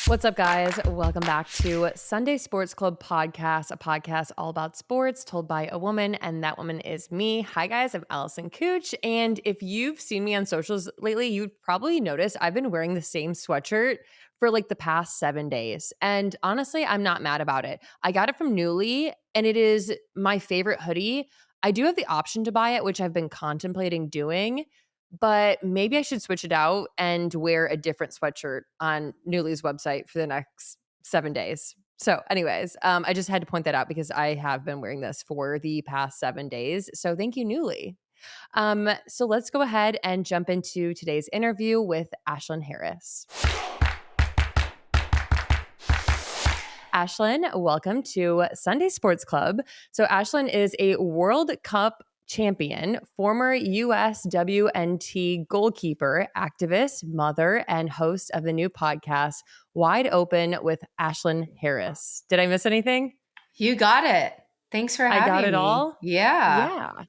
What's up, guys? Welcome back to Sunday Sports Club Podcast, a podcast all about sports told by a woman, and that woman is me. Hi, guys. I'm Allison Kuch, and if you've seen me on socials lately, you'd probably notice I've been wearing the same sweatshirt for like the past 7 days, and honestly, I'm not mad about it. I got it from Nuuly, and it is my favorite hoodie. I do have the option to buy it, which I've been contemplating doing, but maybe I should switch it out and wear a different sweatshirt on Nuuly's website for the next 7 days. So, anyways, I just had to point that out because I have been wearing this for the past 7 days. So, thank you, Nuuly. So, let's go ahead and jump into today's interview with Ashlyn Harris. Ashlyn, welcome to Sunday Sports Club. So, Ashlyn is a World Cup champion, former USWNT goalkeeper, activist, mother, and host of the new podcast, Wide Open with Ashlyn Harris. Did I miss anything? You got it. Thanks for I having got it me. all? Yeah. Yeah.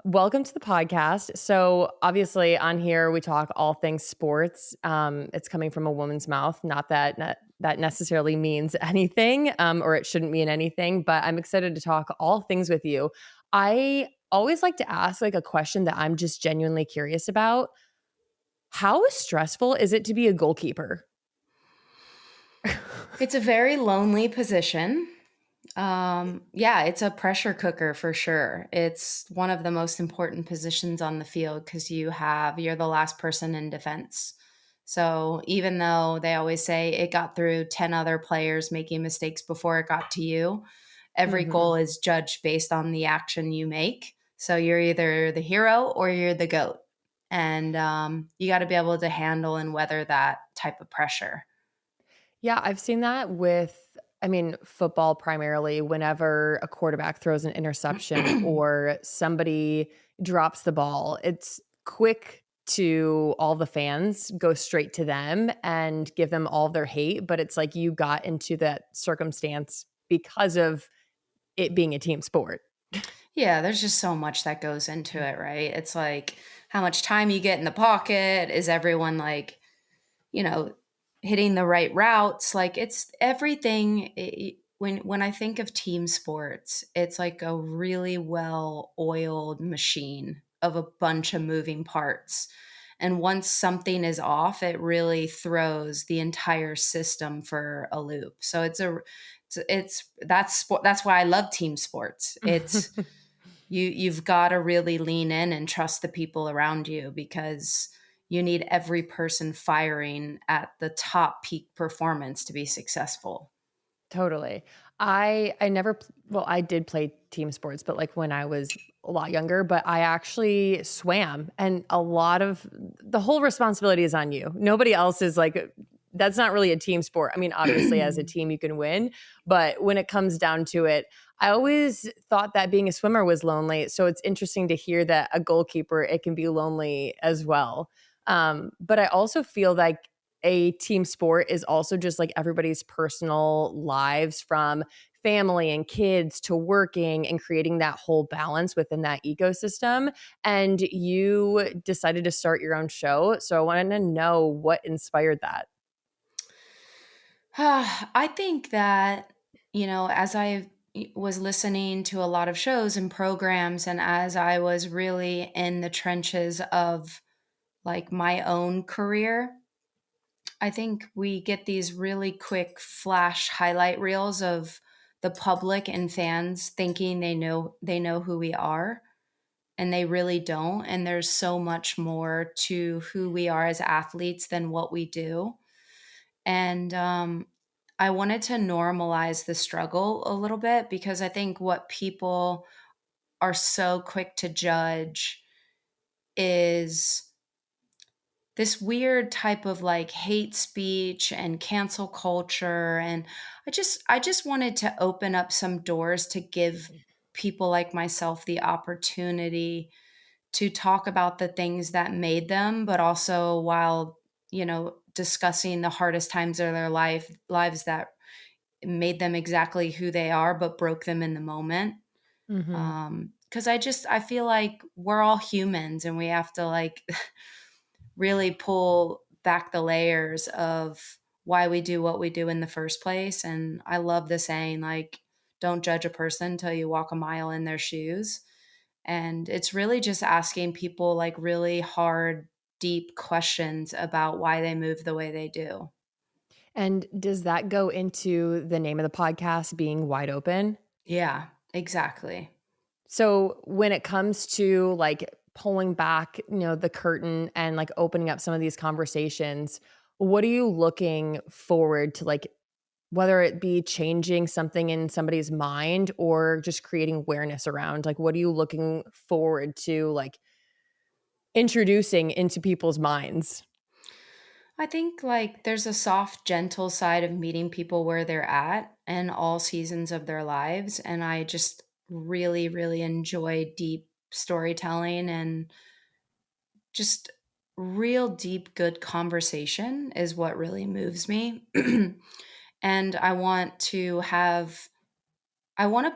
Welcome to the podcast. So, obviously, on here we talk all things sports. It's coming from a woman's mouth. Not that that necessarily means anything, or it shouldn't mean anything. But I'm excited to talk all things with you. I always like to ask like a question that I'm just genuinely curious about. How stressful is it to be a goalkeeper? It's a very lonely position. Yeah, it's a pressure cooker for sure. It's one of the most important positions on the field because you're the last person in defense. So even though they always say it got through 10 other players making mistakes before it got to you, every Mhm. goal is judged based on the action you make. So you're either the hero or you're the GOAT. And you got to be able to handle and weather that type of pressure. Yeah, I've seen that with, I mean, football primarily. Whenever a quarterback throws an interception or somebody drops the ball, it's quick to all the fans go straight to them and give them all their hate. But it's like you got into that circumstance because of it being a team sport. Yeah, there's just so much that goes into it, right? It's like how much time you get in the pocket. Is everyone like, you know, hitting the right routes? Like it's everything. When I think of team sports, it's like a really well oiled machine of a bunch of moving parts. And once something is off, it really throws the entire system for a loop. So that's why I love team sports. It's you've got to really lean in and trust the people around you because you need every person firing at the top peak performance to be successful. Totally. I never well, I did play team sports, but like when I was a lot younger, but I actually swam and a lot of the whole responsibility is on you. Nobody else is like that's not really a team sport. I mean, obviously as a team you can win, but when it comes down to it, I always thought that being a swimmer was lonely. So it's interesting to hear that a goalkeeper it can be lonely as well. But I also feel like a team sport is also just like everybody's personal lives from family and kids to working and creating that whole balance within that ecosystem. And you decided to start your own show. So I wanted to know what inspired that. I think that, as I was listening to a lot of shows and programs, and as I was really in the trenches of like my own career, I think we get these really quick flash highlight reels of the public and fans thinking they know who we are and they really don't, and there's so much more to who we are as athletes than what we do. And I wanted to normalize the struggle a little bit because I think what people are so quick to judge is this weird type of like hate speech and cancel culture, and I just wanted to open up some doors to give people like myself the opportunity to talk about the things that made them, but also while discussing the hardest times of their lives that made them exactly who they are but broke them in the moment. Mm-hmm. Because I feel like we're all humans and we have to like really pull back the layers of why we do what we do in the first place. And I love the saying, like, don't judge a person until you walk a mile in their shoes. And it's really just asking people like really hard, deep questions about why they move the way they do. And does that go into the name of the podcast being Wide Open? Yeah, exactly. So when it comes to like pulling back, the curtain and like opening up some of these conversations, what are you looking forward to, like, whether it be changing something in somebody's mind or just creating awareness around? Like, what are you looking forward to, like, introducing into people's minds? I think like there's a soft, gentle side of meeting people where they're at in all seasons of their lives. And I just really, really enjoy deep storytelling and just real deep, good conversation is what really moves me. And I want to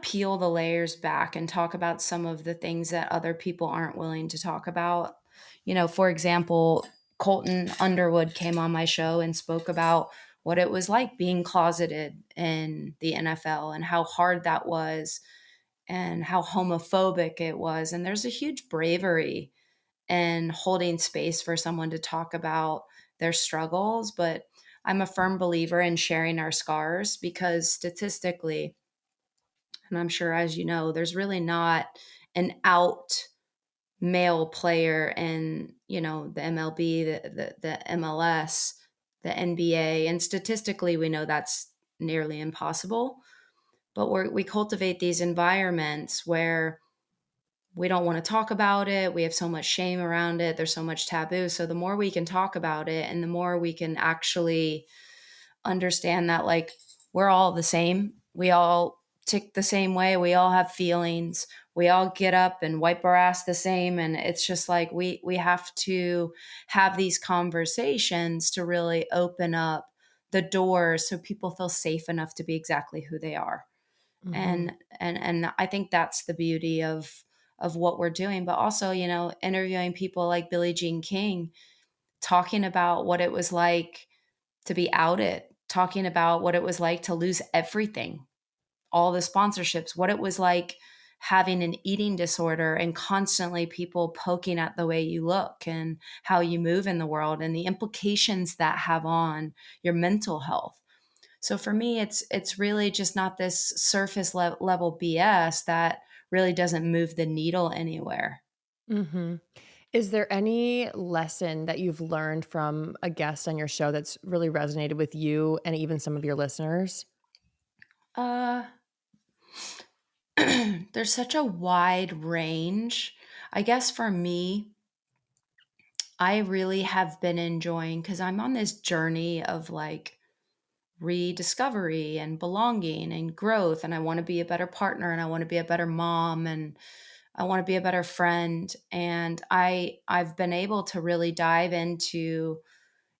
peel the layers back and talk about some of the things that other people aren't willing to talk about. For example, Colton Underwood came on my show and spoke about what it was like being closeted in the NFL and how hard that was and how homophobic it was. And there's a huge bravery in holding space for someone to talk about their struggles. But I'm a firm believer in sharing our scars because statistically, and I'm sure as you know, there's really not an out male player in, the MLB, the MLS, the NBA. And statistically, we know that's nearly impossible. But we cultivate these environments where we don't want to talk about it. We have so much shame around it. There's so much taboo. So the more we can talk about it and the more we can actually understand that like we're all the same. We all tick the same way. We all have feelings. We all get up and wipe our ass the same. And it's just like we have to have these conversations to really open up the doors so people feel safe enough to be exactly who they are. Mhm. And I think that's the beauty of what we're doing. But also, interviewing people like Billie Jean King, talking about what it was like to be outed, talking about what it was like to lose everything, all the sponsorships, what it was like having an eating disorder and constantly people poking at the way you look and how you move in the world and the implications that have on your mental health. So for me, it's really just not this surface level BS that really doesn't move the needle anywhere. Mhm. Is there any lesson that you've learned from a guest on your show that's really resonated with you and even some of your listeners? Uh, there's such a wide range. I guess for me, I really have been enjoying because I'm on this journey of like rediscovery and belonging and growth. And I want to be a better partner and I want to be a better mom and I want to be a better friend. And I've been able to really dive into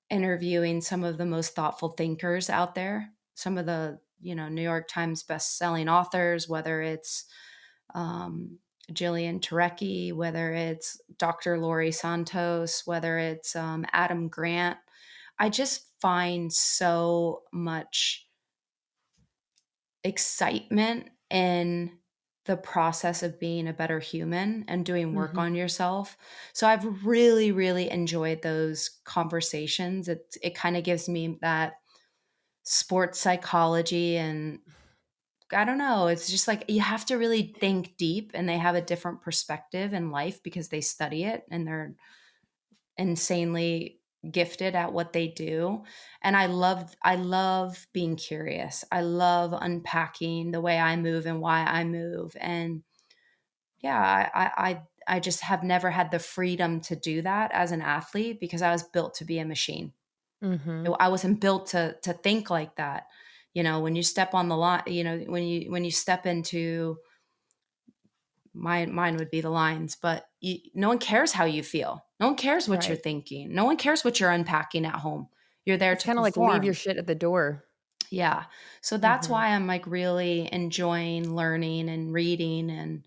interviewing some of the most thoughtful thinkers out there, some of the, New York Times best-selling authors, whether it's um, Jillian Turecki, whether it's Dr. Laurie Santos, whether it's Adam Grant. I just find so much excitement in the process of being a better human and doing work on Mhm. yourself. So I've really, really enjoyed those conversations. It kind of gives me that sports psychology and I don't know, it's just like you have to really think deep and they have a different perspective in life because they study it and they're insanely gifted at what they do. And I love being curious. I love unpacking the way I move and why I move. And yeah, I just have never had the freedom to do that as an athlete because I was built to be a machine. Mhm. I wasn't built to think like that. When you step on the line, when you step into mine would be the lines, but no one cares how you feel. No one cares what you're Right. thinking. No one cares what you're unpacking at home. You're there It's to kinda like leave your perform. shit at the door. Yeah. So that's Mhm. why I'm like really enjoying learning and reading and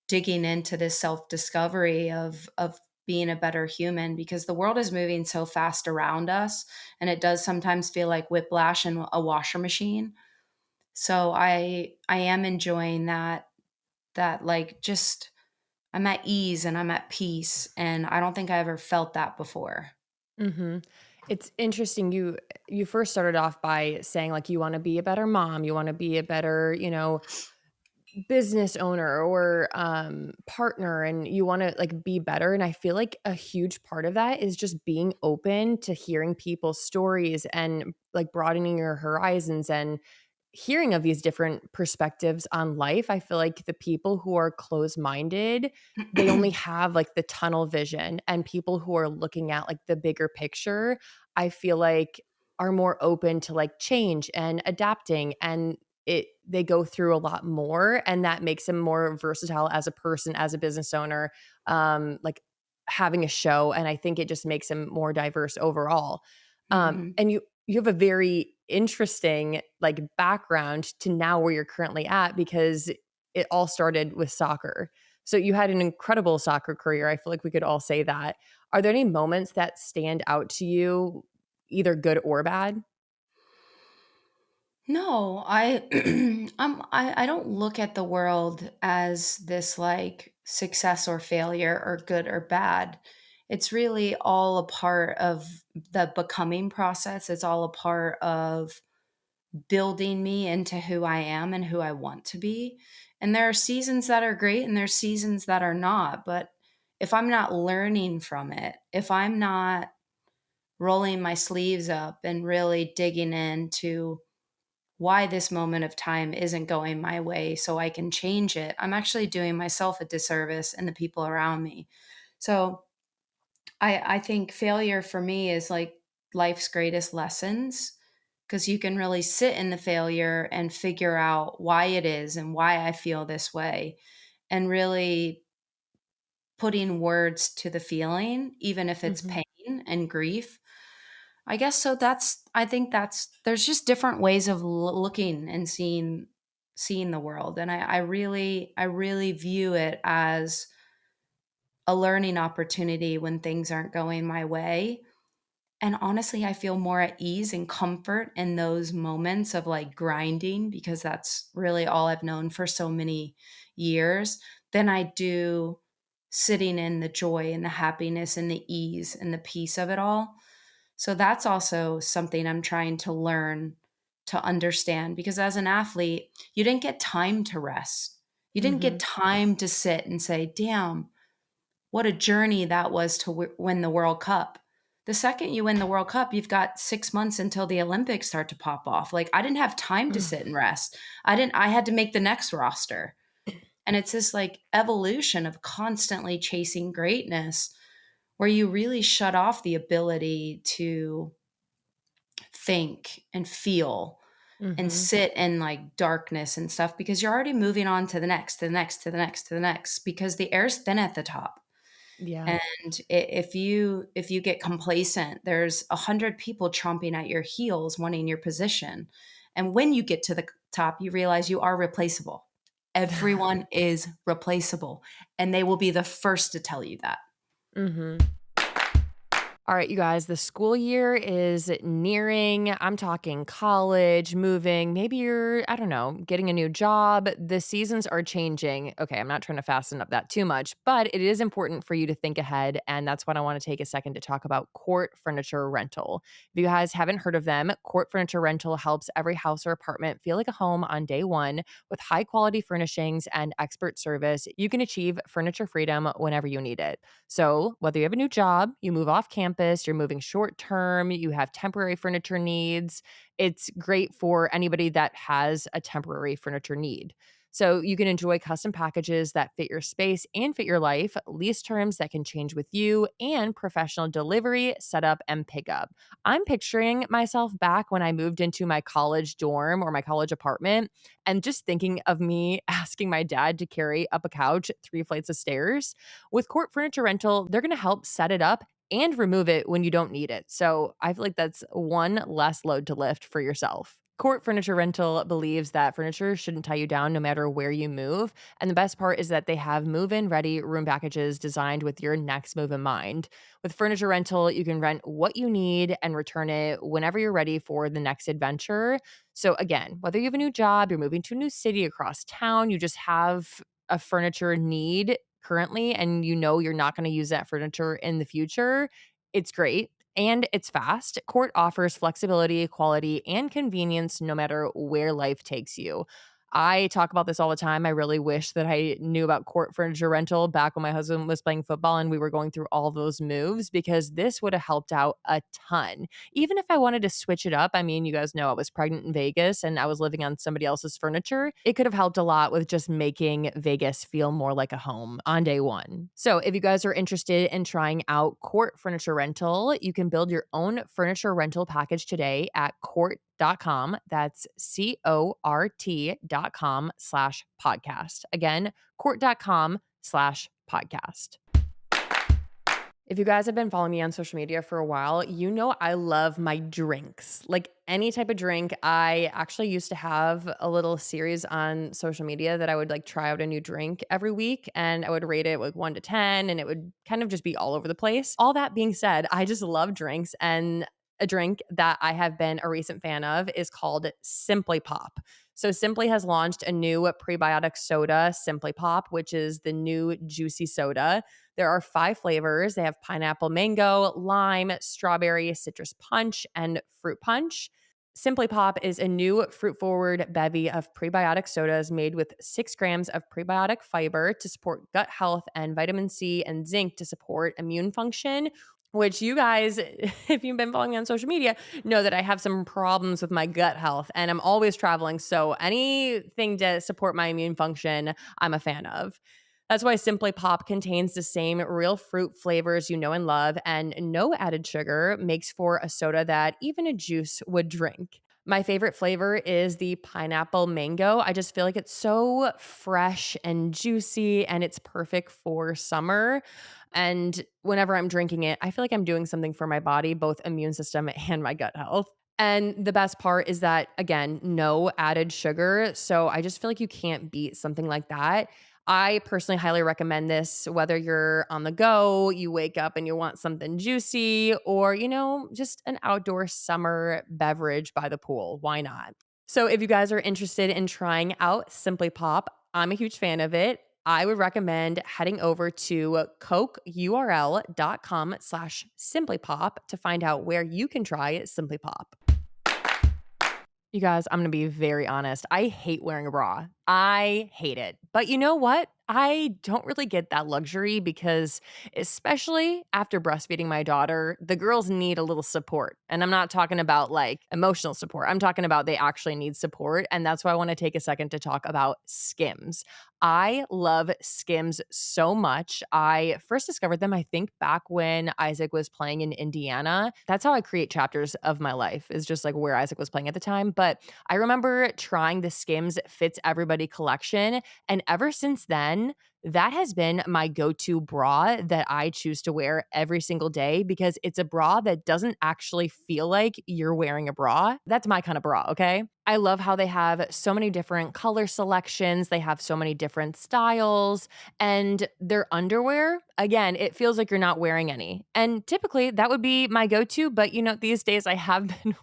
digging into this self-discovery of being a better human because the world is moving so fast around us, and it does sometimes feel like whiplash in a washer machine. So I am enjoying that like just I'm at ease and I'm at peace, and I don't think I ever felt that before. Mhm. It's interesting you first started off by saying, like, you wanna be a better mom, you wanna be a better, business owner or partner, and you want to like be better, and I feel like a huge part of that is just being open to hearing people's stories and like broadening your horizons and hearing of these different perspectives on life. I feel like the people who are closed-minded, they only have like the tunnel vision, and people who are looking at like the bigger picture, I feel like are more open to like change and adapting, and they go through a lot more, and that makes them more versatile as a person, as a business owner, like having a show, and I think it just makes them more diverse overall. Mhm. And you have a very interesting like background to now where you're currently at, because it all started with soccer. So you had an incredible soccer career. I feel like we could all say that. Are there any moments that stand out to you, either good or bad? No, I don't look at the world as this like success or failure or good or bad. It's really all a part of the becoming process. It's all a part of building me into who I am and who I want to be. And there are seasons that are great and there's seasons that are not, but if I'm not learning from it, if I'm not rolling my sleeves up and really digging into why this moment of time isn't going my way so I can change it, I'm actually doing myself a disservice and the people around me. So I think failure for me is like life's greatest lessons because you can really sit in the failure and figure out why it is and why I feel this way and really putting words to the feeling, even if it's Mhm. pain and grief. I guess so. I think there's just different ways of looking and seeing the world. And I really view it as a learning opportunity when things aren't going my way. And honestly, I feel more at ease and comfort in those moments of like grinding because that's really all I've known for so many years than I do sitting in the joy and the happiness and the ease and the peace of it all. So that's also something I'm trying to learn to understand because as an athlete, you didn't get time to rest. You didn't get Mhm. time to sit and say, damn, what a journey that was to win the World Cup. The second you win the World Cup, you've got 6 months until the Olympics start to pop off. Like, I didn't have time to sit and rest. I had to make the next roster. And it's this like evolution of constantly chasing greatness where you really shut off the ability to think and feel and Mhm. sit in like darkness and stuff because you're already moving on to the next, to the next, to the next, to the next because the air's thin at the top. Yeah. And if you get complacent, there's 100 people chomping at your heels wanting your position. And when you get to the top, you realize you are replaceable. Everyone is replaceable, and they will be the first to tell you that. Mhm. All right, you guys, the school year is nearing. I'm talking college, moving. Maybe you're, I don't know, getting a new job. The seasons are changing. Okay, I'm not trying to fasten up that too much, but it is important for you to think ahead. And that's what I want to take a second to talk about court furniture rental. If you guys haven't heard of them, court furniture rental helps every house or apartment feel like a home on day one with high quality furnishings and expert service. You can achieve furniture freedom whenever you need it. So, whether you have a new job, you move off campus, you're moving short term, you have temporary furniture needs, it's great for anybody that has a temporary furniture need. So, you can enjoy custom packages that fit your space and fit your life, lease terms that can change with you, and professional delivery, setup, and pickup. I'm picturing myself back when I moved into my college dorm or my college apartment and just thinking of me asking my dad to carry up a couch 3 flights of stairs. With Court Furniture Rental, they're going to help set it up and remove it when you don't need it. So I feel like that's one less load to lift for yourself. Court Furniture Rental believes that furniture shouldn't tie you down no matter where you move. And the best part is that they have move in ready room packages designed with your next move in mind. With Furniture Rental, you can rent what you need and return it whenever you're ready for the next adventure. So, again, whether you have a new job, you're moving to a new city across town, you just have a furniture need currently, and you know you're not going to use that furniture in the future, it's great and it's fast. Court offers flexibility, quality, and convenience no matter where life takes you. I talk about this all the time. I really wish that I knew about Court Furniture Rental back when my husband was playing football and we were going through all those moves, because this would have helped out a ton. Even if I wanted to switch it up, I mean, you guys know I was pregnant in Vegas and I was living on somebody else's furniture. It could have helped a lot with just making Vegas feel more like a home on day one. So, if you guys are interested in trying out Court Furniture Rental, you can build your own furniture rental package today at court.com. That's CORT.com/podcast. Again, court.com/podcast. If you guys have been following me on social media for a while, you know I love my drinks. Like any type of drink. I actually used to have a little series on social media that I would like try out a new drink every week, and I would rate it like 1 to 10, and it would kind of just be all over the place. All that being said, I just love drinks, and a drink that I have been a recent fan of is called Simply Pop. So Simply has launched a new prebiotic soda, Simply Pop, which is the new juicy soda. There are 5 flavors. They have pineapple mango, lime, strawberry, citrus punch, and fruit punch. Simply Pop is a new fruit forward bevy of prebiotic sodas made with 6 grams of prebiotic fiber to support gut health and vitamin C and zinc to support immune function. Which you guys, if you've been following me on social media, know that I have some problems with my gut health and I'm always traveling. So anything to support my immune function, I'm a fan of. That's why Simply Pop contains the same real fruit flavors you know and love, and no added sugar makes for a soda that even a juice would drink. My favorite flavor is the pineapple mango. I just feel like it's so fresh and juicy and it's perfect for summer. And whenever I'm drinking it, I feel like I'm doing something for my body, both immune system and my gut health. And the best part is that, again, no added sugar. So I just feel like you can't beat something like that. I personally highly recommend this, whether you're on the go, you wake up and you want something juicy, or, just an outdoor summer beverage by the pool. Why not? So if you guys are interested in trying out Simply Pop, I'm a huge fan of it. I would recommend heading over to cokeurl.com/simplypop to find out where you can try Simply Pop. You guys, I'm going to be very honest. I hate wearing a bra. I hate it. But you know what? I don't really get that luxury because, especially after breastfeeding my daughter, the girls need a little support. And I'm not talking about like emotional support. I'm talking about they actually need support. And that's why I want to take a second to talk about Skims. I love Skims so much. I first discovered them, I think, back when Isaac was playing in Indiana. That's how I create chapters of my life, is just like where Isaac was playing at the time. But I remember trying the Skims Fits Everybody collection. And ever since then, that has been my go-to bra that I choose to wear every single day because it's a bra that doesn't actually feel like you're wearing a bra. That's my kind of bra, okay? I love how they have so many different color selections. They have so many different styles, and their underwear, again, it feels like you're not wearing any. And typically that would be my go-to, but these days I have been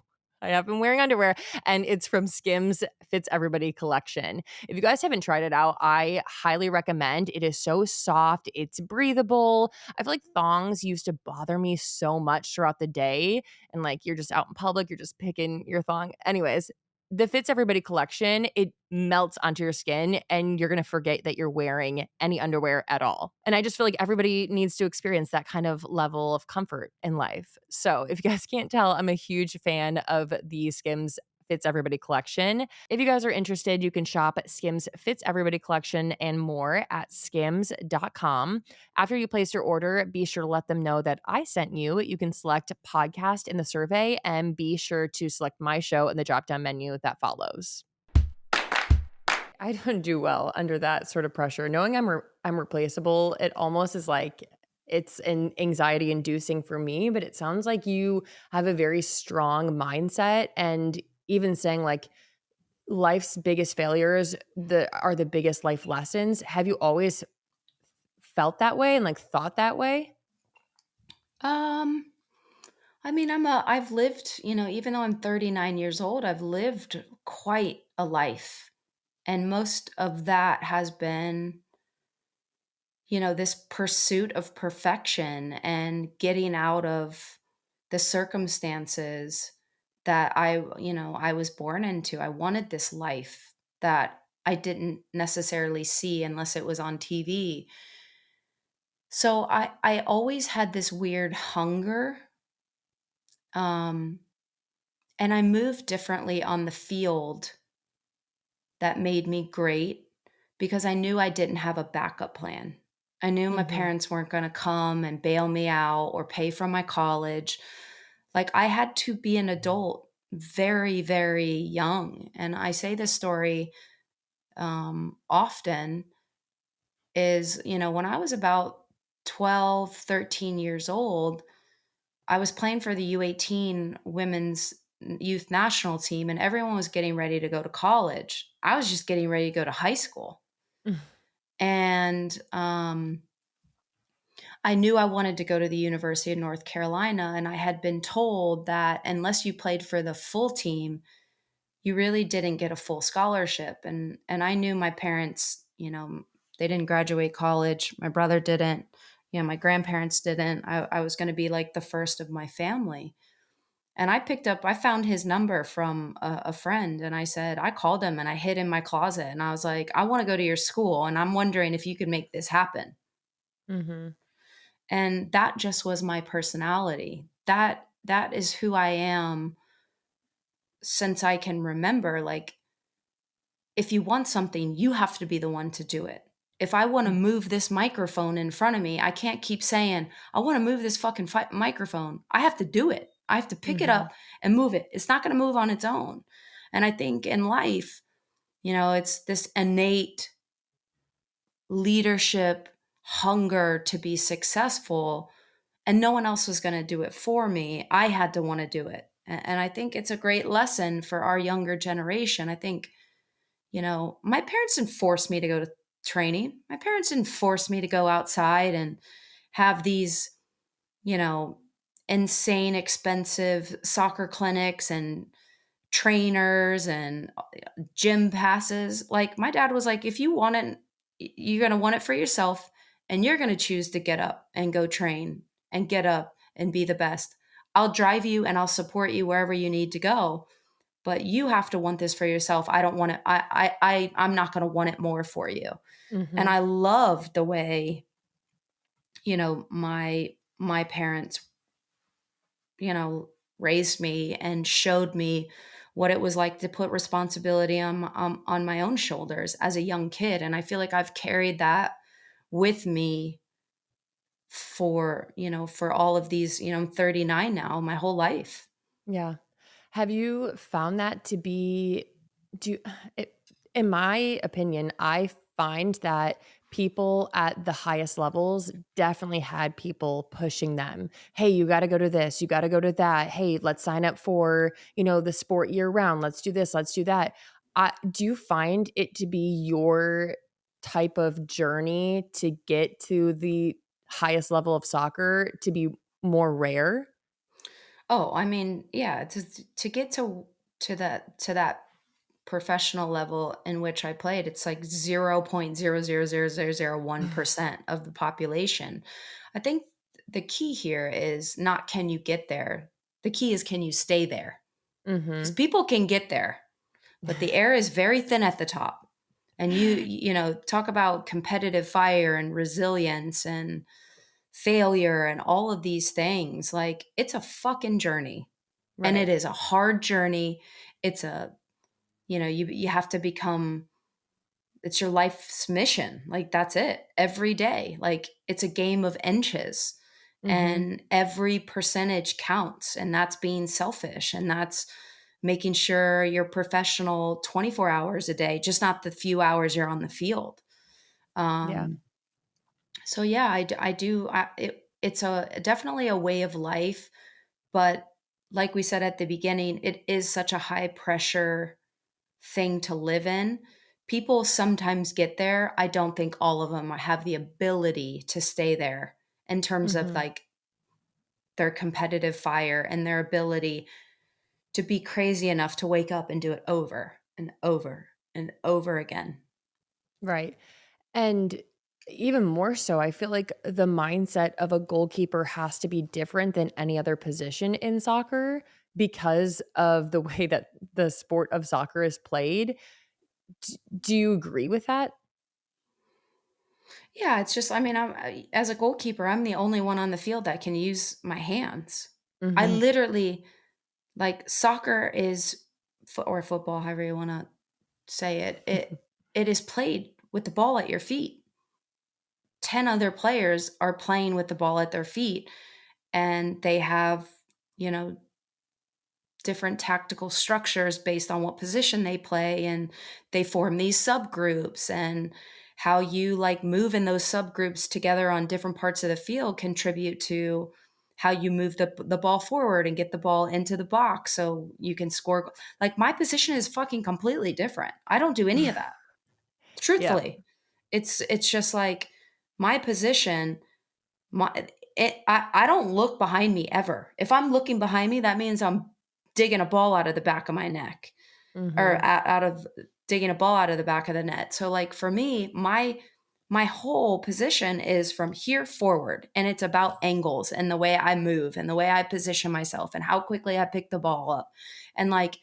wearing underwear, and it's from Skims Fits Everybody collection. If you guys haven't tried it out, I highly recommend. It is so soft, it's breathable. I feel like thongs used to bother me so much throughout the day, and like you're just out in public, you're just picking your thong. Anyways, the Fits Everybody collection, it melts onto your skin and you're going to forget that you're wearing any underwear at all. And I just feel like everybody needs to experience that kind of level of comfort in life. So if you guys can't tell, I'm a huge fan of the Skims Fits Everybody collection. If you guys are interested, you can shop Skims Fits Everybody collection and more at skims.com. After you place your order, be sure to let them know that I sent you. You can select podcast in the survey and be sure to select my show in the drop down menu that follows. I don't do well under that sort of pressure. Knowing I'm replaceable, it almost is like it's an anxiety inducing for me, but it sounds like you have a very strong mindset, and even saying like life's biggest failures are the biggest life lessons. Have you always felt that way and like thought that way? Um, I mean, I've lived, even though I'm 39 years old, I've lived quite a life. And most of that has been, this pursuit of perfection and getting out of the circumstances that I was born into. I wanted this life that I didn't necessarily see unless it was on TV. So I always had this weird hunger. Um, and I moved differently on the field that made me great because I knew I didn't have a backup plan. I knew my Mhm. parents weren't going to come and bail me out or pay for my college. Like I had to be an adult very, very young. And I say this story often is, when I was about 12, 13 years old, I was playing for the U18 women's youth national team, and everyone was getting ready to go to college. I was just getting ready to go to high school. And I knew I wanted to go to the University of North Carolina. And I had been told that unless you played for the full team, you really didn't get a full scholarship. And I knew my parents, they didn't graduate college. My brother didn't. My grandparents didn't. I was going to be like the first of my family. And I found his number from a friend, and I called him and I hid in my closet and I was like, I want to go to your school and I'm wondering if you could make this happen. Mhm. And that just was my personality. That is who I am since I can remember. Like, if you want something, you have to be the one to do it. If I want to move this microphone in front of me, I can't keep saying, I want to move this fucking microphone. I have to do it. I have to pick it Mhm. up and move it. It's not going to move on its own. And I think in life, it's this innate leadership hunger to be successful, and no one else was going to do it for me. I had to want to do it. And I think it's a great lesson for our younger generation. I think, my parents didn't force me to go to training. My parents didn't force me to go outside and have these, you know, insane expensive soccer clinics and trainers and gym passes. Like my dad was like, if you want it, you're going to want it for yourself and you're going to choose to get up and go train and get up and be the best. I'll drive you and I'll support you wherever you need to go, but you have to want this for yourself. I don't want it. I'm not going to want it more for you. And Mhm. I love the way, my parents, raised me and showed me what it was like to put responsibility on my own shoulders as a young kid. And I feel like I've carried that with me for all of these, I'm 39 now, my whole life. Yeah. Have you found that to be do you it in my opinion, I find that people at the highest levels definitely had people pushing them. "Hey, you gotta go to this, you gotta go to that. Hey, let's sign up for, the sport year round. Let's do this, let's do that." Do you find it to be your type of journey to get to the highest level of soccer to be more rare? Oh, I mean, yeah, to get to that professional level in which I played, it's like 0.0000001% of the population. I think the key here is not can you get there. The key is can you stay there? Because Mhm. people can get there, but the air is very thin at the top. And talk about competitive fire and resilience and failure and all of these things. Like it's a fucking journey. And it Right. is a hard journey. It's a, you have to become, it's your life's mission. Like that's it every day. Like it's a game of inches Mhm. and every percentage counts. And that's being selfish. And that's making sure you're professional 24 hours a day, just not the few hours you're on the field. Yeah. Um, so yeah, I do. It's definitely a way of life, but like we said at the beginning, it is such a high pressure thing to live in. People sometimes get there. I don't think all of them have the ability to stay there in terms of Mhm. like their competitive fire and their ability to be crazy enough to wake up and do it over and over and over again. Right. And even more so, I feel like the mindset of a goalkeeper has to be different than any other position in soccer because of the way that the sport of soccer is played. Do you agree with that? Yeah, it's just, I mean, as a goalkeeper, I'm the only one on the field that can use my hands. I Mhm. literally, like, soccer is, or football, however you want to say it, it is played with the ball at your feet. 10 other players are playing with the ball at their feet, and they have, you know, different tactical structures based on what position they play, and they form these subgroups, and how you like move in those subgroups together on different parts of the field contribute to how you move the ball forward and get the ball into the box so you can score. Like, my position is fucking completely different. I don't do any of that. Yeah. Truthfully, it's just like my position, my I don't look behind me ever. If I'm looking behind me, that means I'm digging a ball out of the back of my neck, or Mhm. out of digging a ball out of the back of the net. So like for me, my whole position is from here forward, and it's about angles and the way I move and the way I position myself and how quickly I pick the ball up. And like,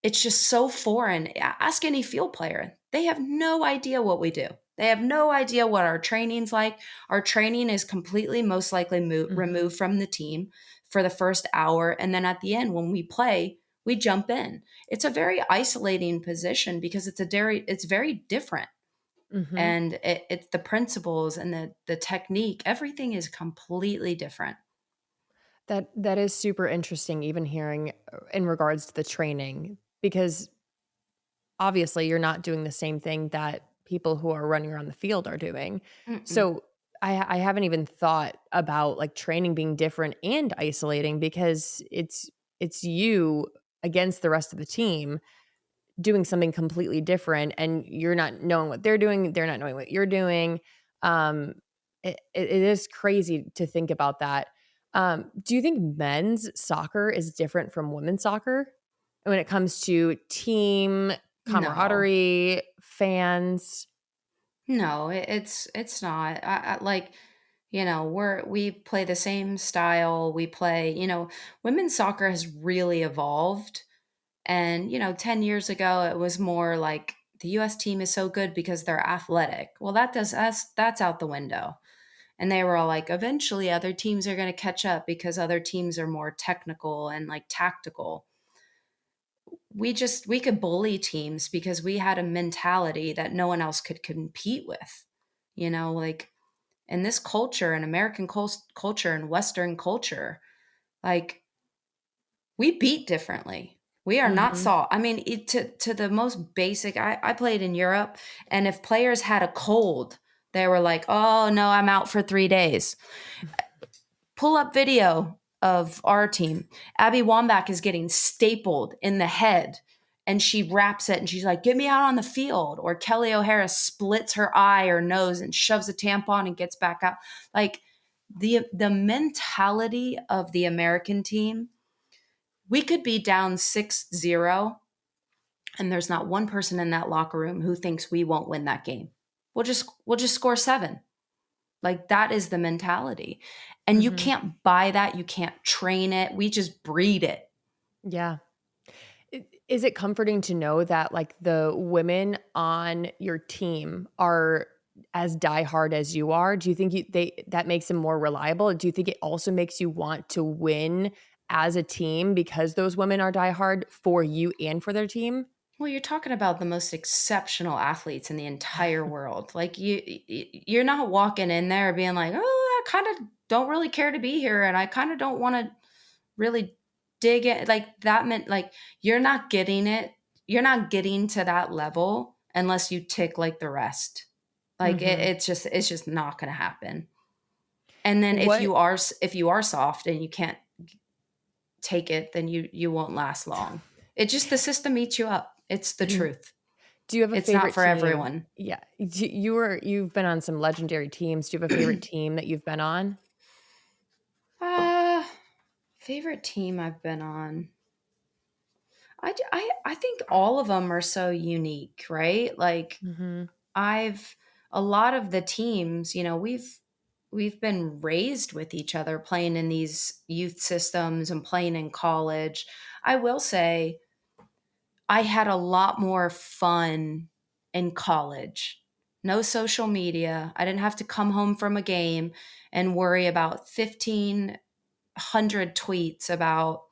it's just so foreign. Ask any field player. They have no idea what we do. They have no idea what our training's like. Our training is completely, most likely, Mhm. removed from the team for the first hour. And then at the end, when we play, we jump in. It's a very isolating position because it's very different. Mhm. And it's the principles and the technique, everything is completely different. That is super interesting even hearing in regards to the training because obviously you're not doing the same thing that people who are running around the field are doing. Mm-mm. So I haven't even thought about like training being different and isolating because it's you against the rest of the team doing something completely different and you're not knowing what they're not knowing what you're doing. Um, it is crazy to think about that. Do you think men's soccer is different from women's soccer when it comes to team No. camaraderie, fans? No, it's not. Like, we play the same style. We play, women's soccer has really evolved. And, 10 years ago, it was more like the US team is so good because they're athletic. Well, that's out the window. And they were all like, eventually other teams are going to catch up because other teams are more technical and like tactical. We could bully teams because we had a mentality that no one else could compete with. Like, in this culture, in American culture and Western culture, like, we beat differently. We are not Mhm. soft. I mean, to the most basic. I played in Europe, and if players had a cold, they were like, "Oh no, I'm out for 3 days." Pull up video of our team. Abby Wambach is getting stapled in the head, and she wraps it and she's like, "Get me out on the field." Or Kelly O'Hara splits her eye or nose and shoves a tampon and gets back out. Like, the mentality of the American team, we could be down 6-0, and there's not one person in that locker room who thinks we won't win that game. We'll just score 7. Like, that is the mentality. And you Mhm. can't buy that. You can't train it. We just breed it. Yeah. Is it comforting to know that, like, the women on your team are as diehard as you are? Do you think that makes them more reliable? Do you think it also makes you want to win as a team because those women are diehard for you and for their team? Well, you're talking about the most exceptional athletes in the entire world. Like, you're not walking in there being like, "Oh, I kind of don't really care to be here, and I kind of don't want to really dig it." Like, that meant like you're not getting it. You're not getting to that level unless you tick like the rest. Like, Mhm. it's just not going to happen. And then if What you are soft and you can't take it, then you won't last long. It just the system eats you up. It's the truth. Do you have a It's not favorite for team? everyone. Yeah. You've been on some legendary teams. Do you have a favorite team that you've been on? Uh, favorite team I've been on. I think all of them are so unique, right? Like Mhm. I've a lot of the teams, we've been raised with each other playing in these youth systems and playing in college. I will say I had a lot more fun in college. No social media. I didn't have to come home from a game and worry about 1,500 tweets about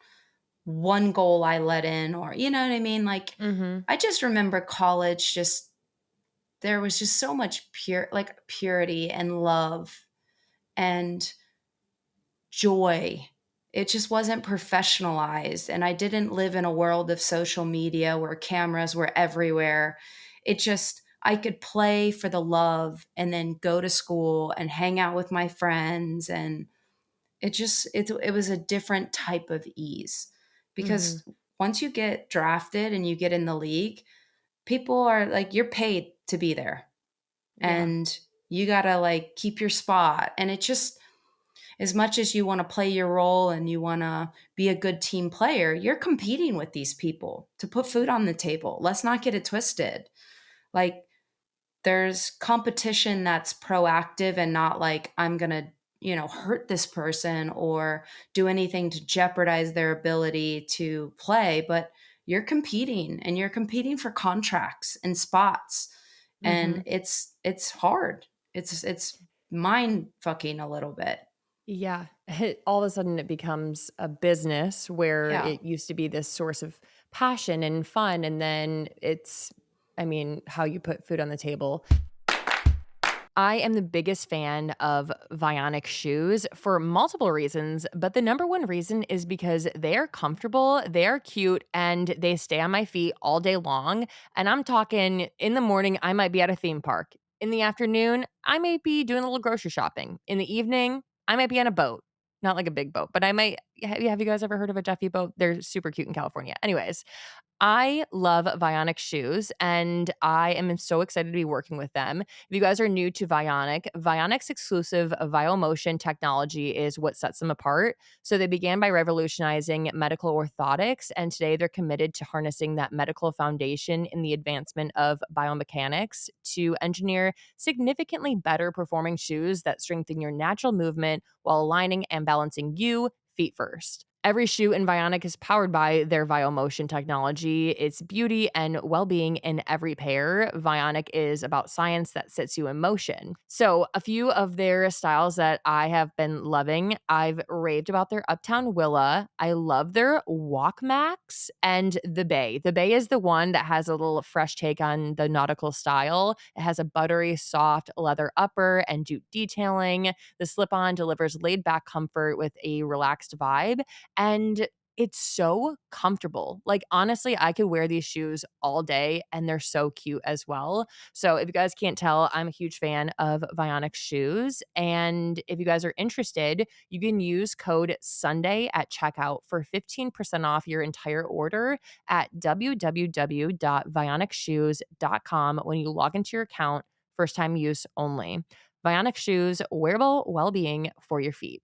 one goal I let in, or you know what I mean? Like Mhm. I just remember college, just there was just so much purity and love and joy. It just wasn't professionalized. And I didn't live in a world of social media where cameras were everywhere. I could play for the love and then go to school and hang out with my friends. And it was a different type of ease Mhm. because once you get drafted and you get in the league, people are like, you're paid to be there Yeah. and you got to like keep your spot. And it just, as much as you want to play your role and you want to be a good team player, you're competing with these people to put food on the table. Let's not get it twisted. Like there's competition that's proactive and not like I'm going to, hurt this person or do anything to jeopardize their ability to play, but you're competing and you're competing for contracts and spots and Mhm. it's hard. It's mind fucking a little bit. Yeah. All of a sudden it becomes a business where Yeah. it used to be this source of passion and fun, and then it's, I mean, how you put food on the table. I am the biggest fan of Vionic shoes for multiple reasons, but the number one reason is because they're comfortable, they're cute, and they stay on my feet all day long. And I'm talking in the morning, I might be at a theme park. In the afternoon, I may be doing a little grocery shopping. In the evening, I might be on a boat. Not like a big boat, but I might. Have you guys ever heard of a Duffy boat? They're super cute in California. Anyways, I love Vionic shoes, and I am so excited to be working with them. If you guys are new to Vionic, Vionic's exclusive VioMotion technology is what sets them apart. So they began by revolutionizing medical orthotics, and today they're committed to harnessing that medical foundation in the advancement of biomechanics to engineer significantly better performing shoes that strengthen your natural movement while aligning and balancing you feet first. Every shoe in Vionic is powered by their VioMotion technology. It's beauty and well being in every pair. Vionic is about science that sets you in motion. So, a few of their styles that I have been loving, I've raved about their Uptown Willa. I love their Walk Max and the Bay. The Bay is the one that has a little fresh take on the nautical style. It has a buttery, soft leather upper and jute detailing. The slip on delivers laid back comfort with a relaxed vibe. And it's so comfortable. Like, honestly, I could wear these shoes all day and they're so cute as well. So, if you guys can't tell, I'm a huge fan of Vionic shoes. And if you guys are interested, you can use code Sunday at checkout for 15% off your entire order at www.vionicshoes.com when you log into your account. First time use only. Vionic shoes, wearable well being for your feet.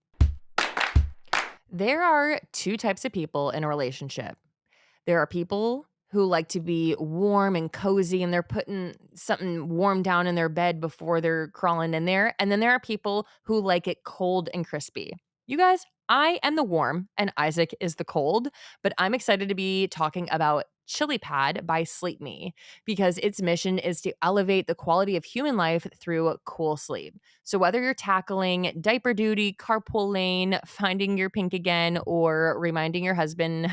There are two types of people in a relationship. There are people who like to be warm and cozy and they're putting something warm down in their bed before they're crawling in there. And then there are people who like it cold and crispy. You guys, I am the warm and Isaac is the cold, but I'm excited to be talking about Chilipad by Sleep Me because its mission is to elevate the quality of human life through cool sleep. So whether you're tackling diaper duty, carpool lane, finding your pink again, or reminding your husband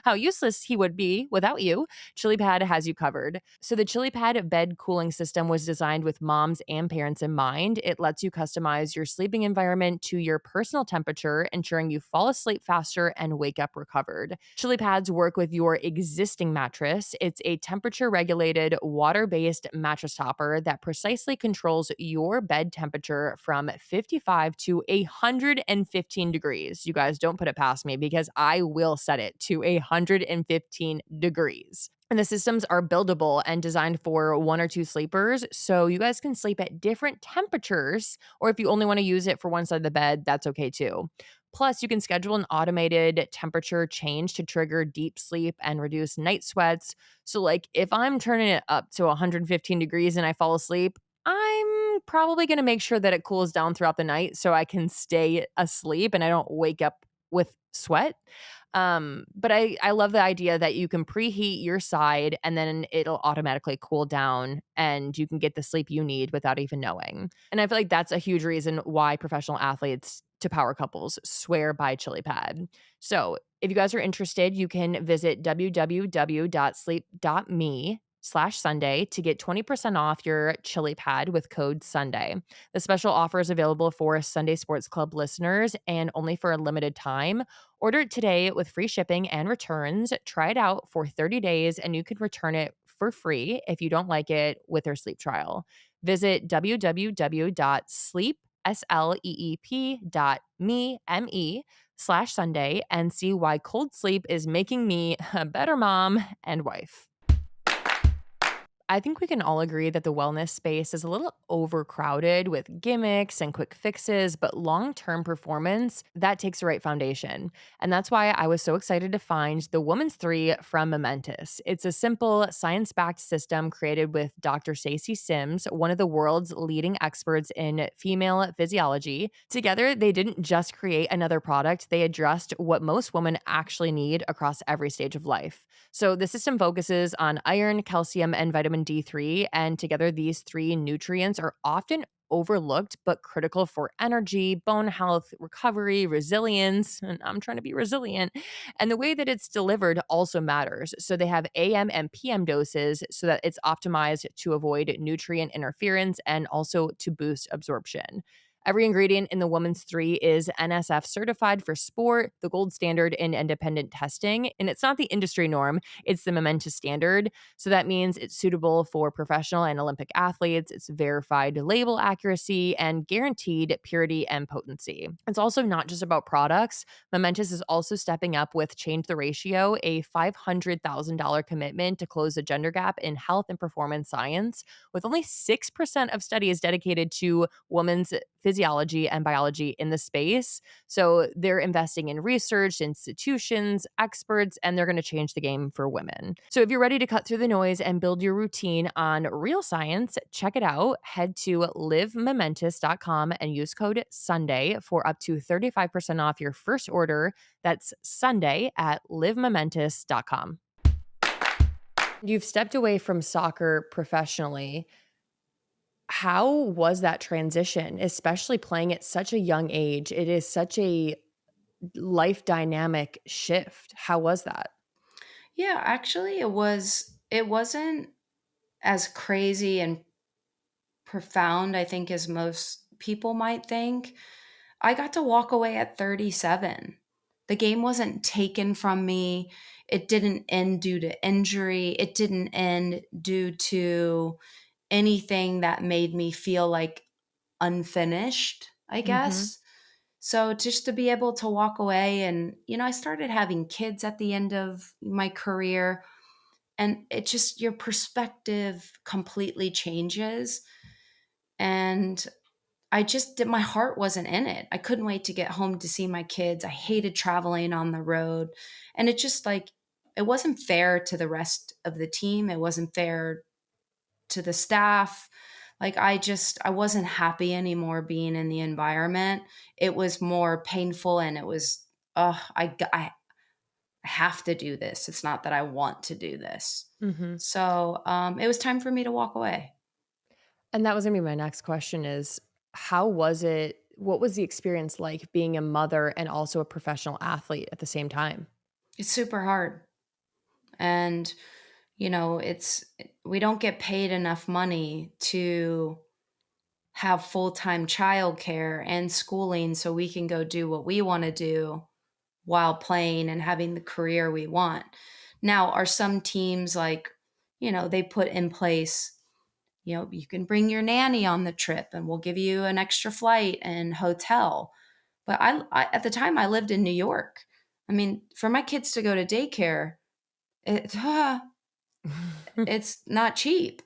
how useless he would be without you, Chilipad has you covered. So the Chilipad bed cooling system was designed with moms and parents in mind. It lets you customize your sleeping environment to your personal temperature, and ensuring you fall asleep faster and wake up recovered. Chilipads work with your existing mattress. It's a temperature regulated, water based mattress topper that precisely controls your bed temperature from 55 to 115 degrees. You guys don't put it past me because I will set it to 115 degrees. And the systems are buildable and designed for one or two sleepers. So you guys can sleep at different temperatures, or if you only want to use it for one side of the bed, that's okay too. Plus, you can schedule an automated temperature change to trigger deep sleep and reduce night sweats. So, like, if I'm turning it up to 115 degrees and I fall asleep, I'm probably going to make sure that it cools down throughout the night so I can stay asleep and I don't wake up with sweat. But I love the idea that you can preheat your side and then it'll automatically cool down and you can get the sleep you need without even knowing. And I feel like that's a huge reason why professional athletes to power couples swear by Chilipad. So if you guys are interested, you can visit www.sleep.me/Sunday to get 20% off your Chilipad with code Sunday. The special offer is available for Sunday Sports Club listeners and only for a limited time. Order it today with free shipping and returns. Try it out for 30 days and you can return it for free if you don't like it with their sleep trial. Visit www.sleep.me/Sunday and see why cold sleep is making me a better mom and wife. I think we can all agree that the wellness space is a little overcrowded with gimmicks and quick fixes, but long term performance, that takes the right foundation. And that's why I was so excited to find the Woman's 3 from Momentous. It's a simple, science backed system created with Dr. Stacey Sims, one of the world's leading experts in female physiology. Together, they didn't just create another product, they addressed what most women actually need across every stage of life. So the system focuses on iron, calcium, and vitamin D3, and together these three nutrients are often overlooked but critical for energy, bone health, recovery, resilience, and I'm trying to be resilient. And the way that it's delivered also matters. So they have AM and PM doses so that it's optimized to avoid nutrient interference and also to boost absorption. Every ingredient in the Woman's 3 is NSF certified for sport, the gold standard in independent testing. And it's not the industry norm, it's the Momentous standard. So that means it's suitable for professional and Olympic athletes. It's verified label accuracy and guaranteed purity and potency. It's also not just about products. Momentous is also stepping up with Change the Ratio, a $500,000 commitment to close the gender gap in health and performance science, with only 6% of studies dedicated to women's physiology and biology in the space. So they're investing in research, institutions, experts, and they're going to change the game for women. So if you're ready to cut through the noise and build your routine on real science, check it out. Head to livemomentous.com and use code Sunday for up to 35% off your first order. That's Sunday at livemomentous.com. You've stepped away from soccer professionally. How was that transition, especially playing at such a young age? It is such a life dynamic shift. How was that? Yeah, actually it wasn't as crazy and profound, I think, as most people might think. I got to walk away at 37. The game wasn't taken from me. It didn't end due to injury. It didn't end due to anything that made me feel like unfinished, I Mhm. guess. So just to be able to walk away and, I started having kids at the end of my career, and it just, your perspective completely changes. And my heart wasn't in it. I couldn't wait to get home to see my kids. I hated traveling on the road. And it just like, it wasn't fair to the rest of the team. It wasn't fair to the staff. Like I wasn't happy anymore being in the environment. It was more painful and it was, I have to do this. It's not that I want to do this. Mhm. So it was time for me to walk away. And that was gonna be my next question is, how was it what was the experience like being a mother and also a professional athlete at the same time? It's super hard. And, it's, we don't get paid enough money to have full-time childcare and schooling so we can go do what we want to do while playing and having the career we want. Now, are some teams like, they put in place, you can bring your nanny on the trip and we'll give you an extra flight and hotel. But at the time I lived in New York. I mean, for my kids to go to daycare, it, it's not cheap,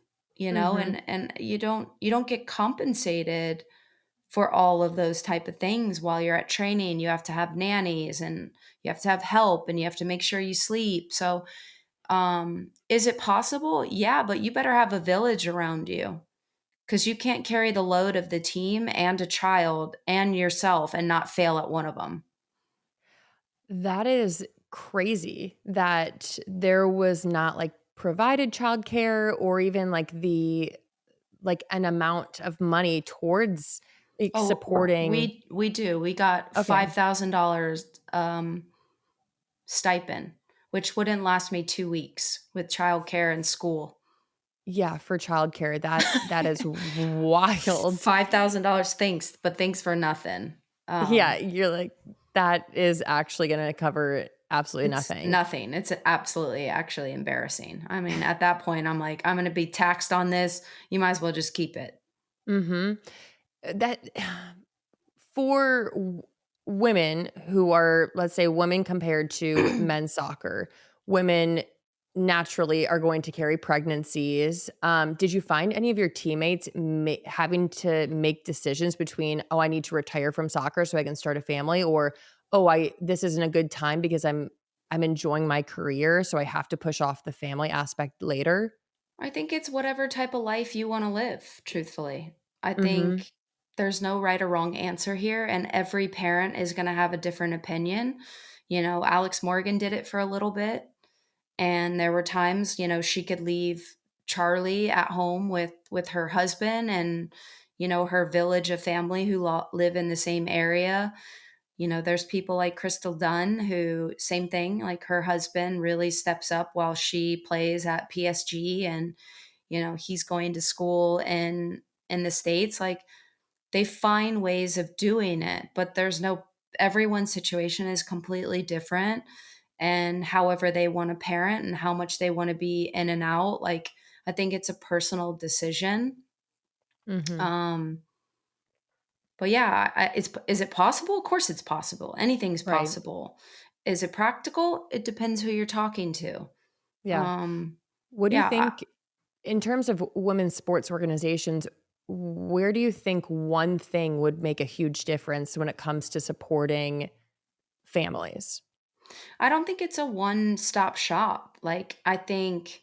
Mhm. and you don't get compensated for all of those type of things while you're at training. You have to have nannies and you have to have help and you have to make sure you sleep. So, is it possible? Yeah, but you better have a village around you because you can't carry the load of the team and a child and yourself and not fail at one of them. That is crazy that there was not, like, provided childcare or even, like, an amount of money towards, like, Oh, supporting. we do. We got Okay. $5,000 stipend, which wouldn't last me 2 weeks with childcare and school. Yeah, for childcare, that is wild. $5,000, thanks, but thanks for nothing. Yeah, Um, you're like, "That is actually gonna cover absolutely it's nothing." nothing. It's absolutely actually embarrassing. I mean, at that point, I'm like, "I'm gonna be taxed on this. You might as well just keep it." Mhm. That for women who are, let's say, women compared to men's soccer, women naturally are going to carry pregnancies. Did you find any of your teammates having to make decisions between, oh, I need to retire from soccer so I can start a family, or oh, I this isn't a good time because I'm enjoying my career, so I have to push off the family aspect later? I think it's whatever type of life you wanna live, truthfully. I Mhm. think there's no right or wrong answer here, and every parent is gonna have a different opinion. Alex Morgan did it for a little bit, and there were times, she could leave Charlie at home with her husband and, her village of family who live in the same area. There's people like Crystal Dunn who same thing, like her husband really steps up while she plays at PSG, and he's going to school in the States. Like, they find ways of doing it, but there's no everyone's situation is completely different, and however they want to parent and how much they want to be in and out, like, I think it's a personal decision. Mhm. um but yeah, is it possible? Of course it's possible. Anything's Right. possible. Is it practical? It depends who you're talking to. Yeah. um What do you yeah think in terms of women's sports organizations, where do you think one thing would make a huge difference when it comes to supporting families? I don't think it's a one-stop shop. Like, I think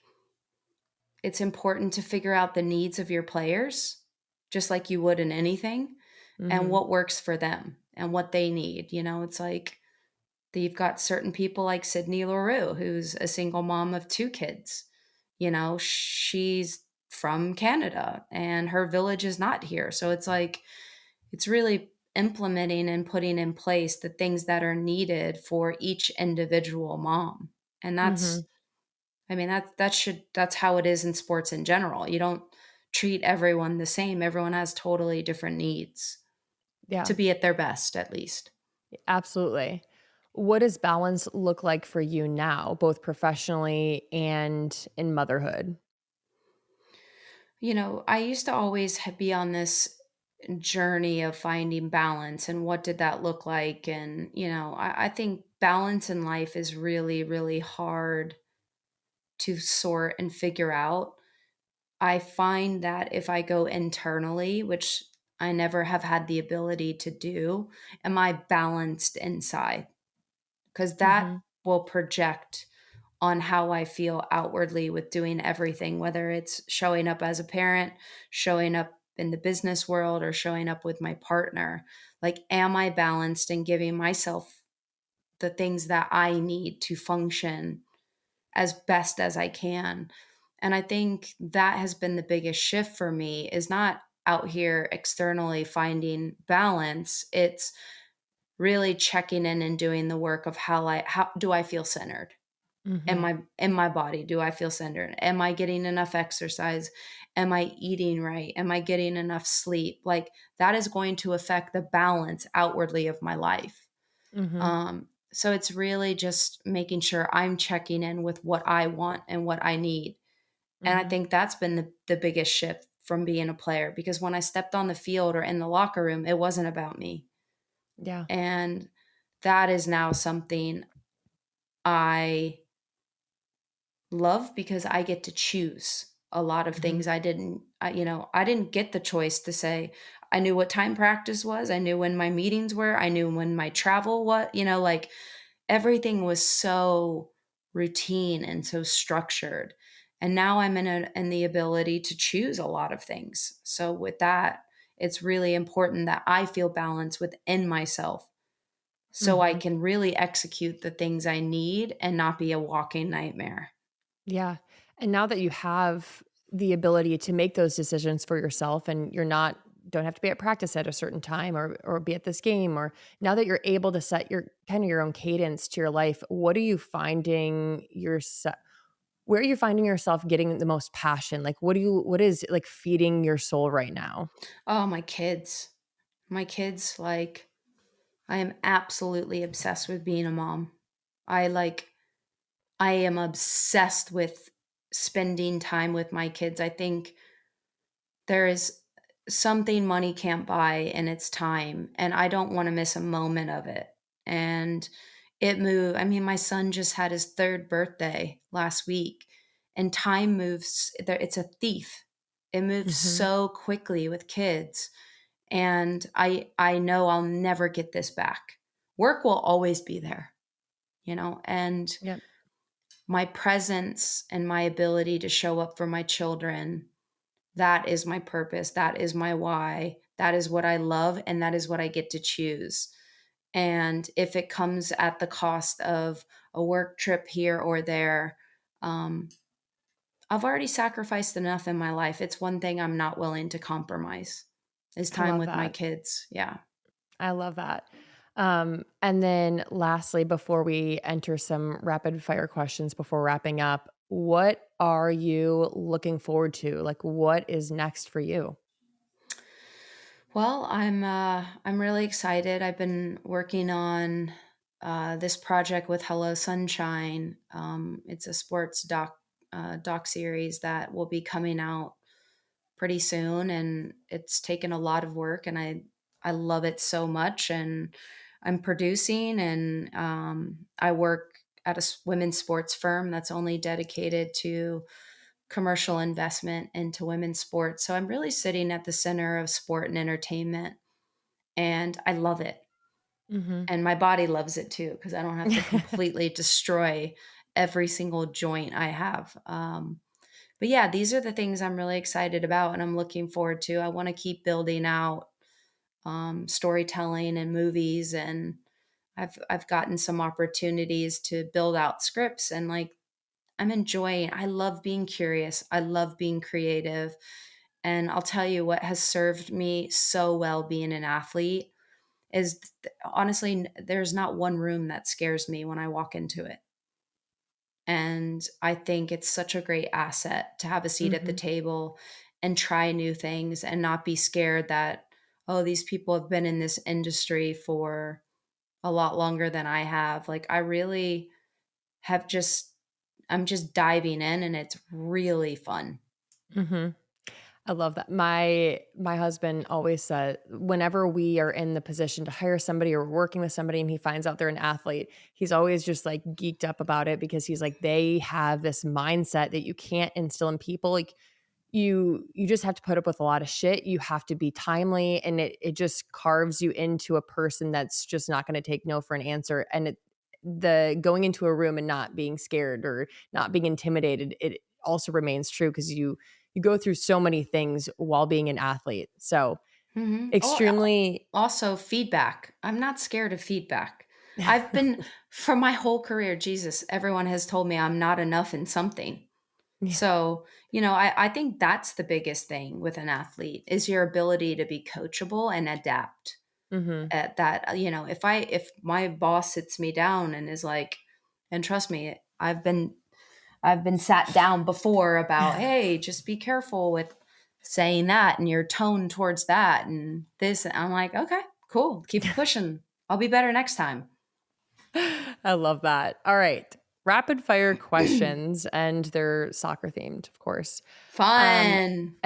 it's important to figure out the needs of your players, just like you would in anything, and Mhm. what works for them and what they need. It's like you've got certain people like Sydney Leroux, who's a single mom of 2 kids. She's from Canada and her village is not here. So it's like, it's really implementing and putting in place the things that are needed for each individual mom. And Mhm. I mean, that's how it is in sports in general. You don't treat everyone the same. Everyone has totally different needs Yeah, to be at their best, at least. absolutely. What does balance look like for you now, both professionally and in motherhood? I used to always be on this journey of finding balance and what did that look like. And, I think balance in life is really, really hard to sort and figure out. I find that if I go internally, which I never have had the ability to do, am I balanced inside? Because that Mhm. will project on how I feel outwardly with doing everything, whether it's showing up as a parent, showing up in the business world, or showing up with my partner. Like, am I balanced and giving myself the things that I need to function as best as I can? And I think that has been the biggest shift for me, is not out here externally finding balance. It's really checking in and doing the work of how do I feel centered? Am Mhm. I in my body? Do I feel centered? Am I getting enough exercise? Am I eating right? Am I getting enough sleep? Like that is going to affect the balance outwardly of my life. Mhm. So it's really just making sure I'm checking in with what I want and what I need. And I Mhm. think that's been the biggest shift from being a player because when I stepped on the field or in the locker room, it wasn't about me. Yeah. And that is now something I love because I get to choose a lot of Mhm. things I didn't get the choice to say I knew what time practice was, I knew when my meetings were, I knew when my travel was, like everything was so routine and so structured. And now I'm in the ability to choose a lot of things. So with that, it's really important that I feel balance within myself so I Mhm. can really execute the things I need and not be a walking nightmare. Yeah. And now that you have the ability to make those decisions for yourself and you're not don't have to be at practice at a certain time or be at this game or now that you're able to set your kind of your own cadence to your life, what are you finding yourself where are you finding yourself getting the most passion? Like what is like feeding your soul right now? Oh, my kids. My kids, like, I am absolutely obsessed with being a mom. I like, I am obsessed with spending time with my kids. I think there is something money can't buy, and it's time. And I don't want to miss a moment of it. And I mean, my son just had his third birthday last week, and time moves. It's a thief. It moves Mhm. so quickly with kids and I know I'll never get this back. Work will always be there, and Yep. my presence and my ability to show up for my children, that is my purpose, that is my why, that is what I love and that is what I get to choose. And if it comes at the cost of a work trip here or there, um, I've already sacrificed enough in my life. It's one thing I'm not willing to compromise is I time love with my that. kids. Yeah. I love that. And then lastly, before we enter some rapid fire questions before wrapping up, what are you looking forward to? Like what is next for you? Well, I'm really excited. I've been working on this project with Hello Sunshine. It's a sports doc series that will be coming out pretty soon, and it's taken a lot of work, and I love it so much. And I'm producing, and I work at a women's sports firm that's only dedicated to commercial investment into women's sports. So I'm really sitting at the center of sport and entertainment, and I love it. Mhm. And my body loves it too because I don't have to completely destroy every single joint I have. But yeah, these are the things I'm really excited about and I'm looking forward to. I want to keep building out storytelling and movies, and I've gotten some opportunities to build out scripts, and like I'm enjoying. I love being curious. I love being creative. And I'll tell you what has served me so well being an athlete is honestly, there's not one room that scares me when I walk into it. And I think it's such a great asset to have a seat at the Mhm. table and try new things and not be scared that, oh, these people have been in this industry for a lot longer than I have. Like, I really I'm just diving in and it's really fun. Mhm. I love that. My husband always said whenever we are in the position to hire somebody or we're working with somebody and he finds out they're an athlete, he's always just like geeked up about it because he's like they have this mindset that you can't instill in people. Like you just have to put up with a lot of shit. You have to be timely and it just carves you into a person that's just not going to take no for an answer. And the going into a room and not being scared or not being intimidated, it also remains true because you go through so many things while being an athlete. So, Oh, extremely also feedback. I'm not scared of feedback. I've been for my whole career, Jesus, everyone has told me I'm not enough in something. Yeah. So, I think that's the biggest thing with an athlete is your ability to be coachable and adapt. Mhm. At that, if my boss sits me down and is like, and trust me, I've been sat down before about, hey, just be careful with saying that and your tone towards that and this. And I'm like, okay, cool. Keep it pushing. I'll be better next time. I love that. All right. Rapid fire questions, and they're soccer themed, of course. Fun.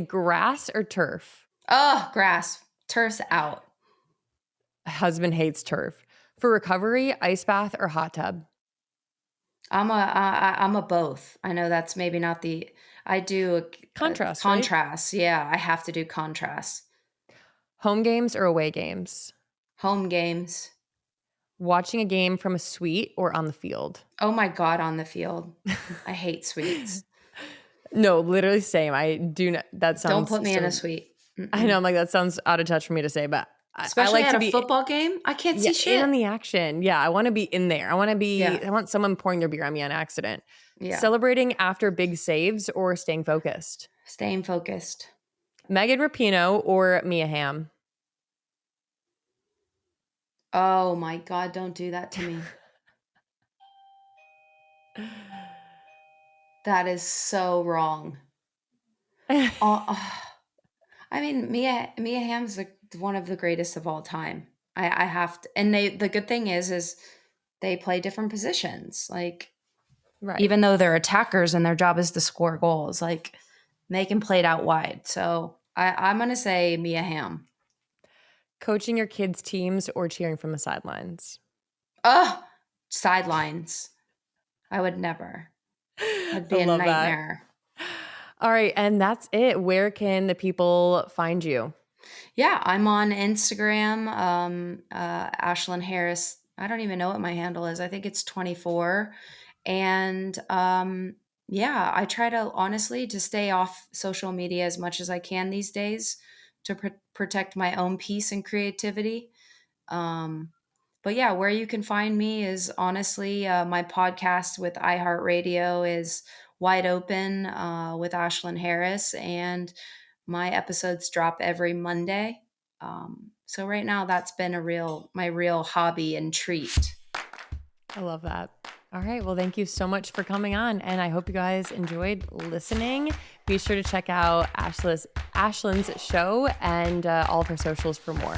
Grass or turf? Oh, grass. Turf's out. Husband hates turf. For recovery, ice bath or hot tub? I'm a both. I know that's maybe not the, I do a Contrast, right? contrast. Yeah, I have to do contrast. Home games or away games? Home games. Watching a game from a suite or on the field? Oh my God, on the field. I hate suites. No, literally same. I do not. That Don't sounds put me in a so. suite. I know. Mm-mm. I'm like, that sounds out of touch for me to say, but I Especially like at to a be, football game. I can't yeah, see in on shit. the action. Yeah, I want to be in there. Yeah. I want someone pouring their beer on me on accident. Yeah. Celebrating after big saves or staying focused? Staying focused. Megan Rapinoe or Mia Hamm? Oh my God, don't do that to me. That is so wrong. Oh, I mean, Mia Hamm's one of the greatest of all time. I have to, and the good thing is they play different positions. Like, Right. even though they're attackers and their job is to score goals, like Megan played out wide. So I'm gonna say Mia Hamm. Coaching your kids' teams or cheering from the sidelines? Ugh, sidelines. I would never. That'd I be a love that. nightmare. All right. And that's it. Where can the people find you? Yeah, I'm on Instagram, Ashlyn Harris. I don't even know what my handle is. I think it's 24. And yeah, I try to honestly to stay off social media as much as I can these days to protect my own peace and creativity. Um, but yeah, where you can find me is honestly my podcast with iHeartRadio is Wide Open with Ashlyn Harris, and my episodes drop every Monday. So right now, that's been my real hobby and treat. I love that. All right. Well, thank you so much for coming on. And I hope you guys enjoyed listening. Be sure to check out Ashlyn's show and all of her socials for more.